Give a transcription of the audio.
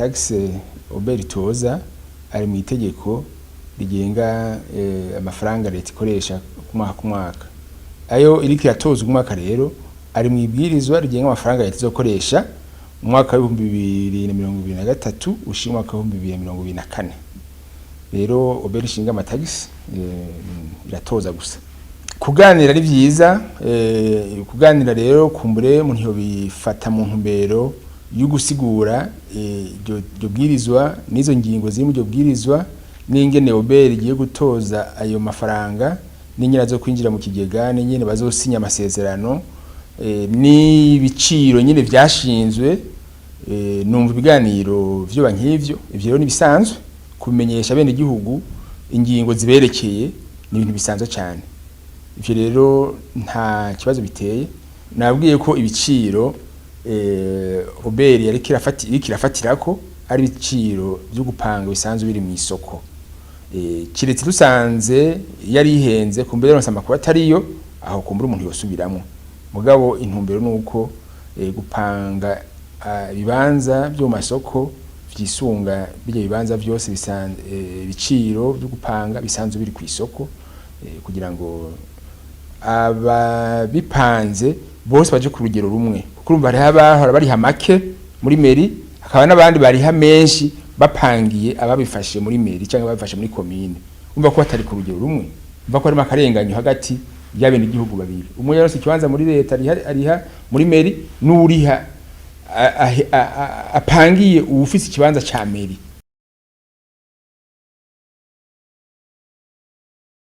amatagisi oberi toza ari mu itegeko rigenga amafaranga leta ikoresha ku mwaka ayo iriko iratozwa umwaka rero ari mu ibwirizwa rigenga amafaranga leta izokoresha mu mwaka wa 2023 ushimwa mwaka wa 2024 rero oberi shinga amatagisi iratoza gusa kuganira ari vyiza kuganira rero kumbure umuntu yo bifata mu ntumbero yo gusigura iryo bwirizwa nizo ngingo ziri mu iryo bwirizwa n'ingene oberi igiye gutoza ayo mafaranga n'inyira zo kwinjira mu kigega n'ingene bazosinya amasezerano n'ibiciro nyine vyashinzwe numva ibiganiro vyo bankivyo ivyo rero nibisanzwe kumenyesha bene igihugu ingingo ziberekeye ni ibintu bisanzwe cyane ivyo rero nta kibazo biteye nabwiye ko ibiciro oberi yari kirafatirako ari ibiciro byo gupanga bisanzwe biri mu isoko kiretse dusanze yari ihenze kumbere ronse amakuru atariyo aho kumbura umuntu yosubiramwo mugabo intumbero nuko gupanga ibibanza byo masoko vyisunga bije bibanza byose bisanzwe ibiciro byo gupanga bisanzwe biri ku isoko kugira ngo aba bipanze bose baje ku rugero rumwe kurumva hari abahora bari hamake muri meri akaba nabandi bari ha menshi bapangiye ababifashe muri meri cyangwa babifashe muri commune umva ko batari ku rugero rumwe umva ko ari makarenganyo hagati y'abene igihugu babiri umwe yose kibanza muri leta ariha muri meri n'uriha apangiye ufise ikibanza ca meri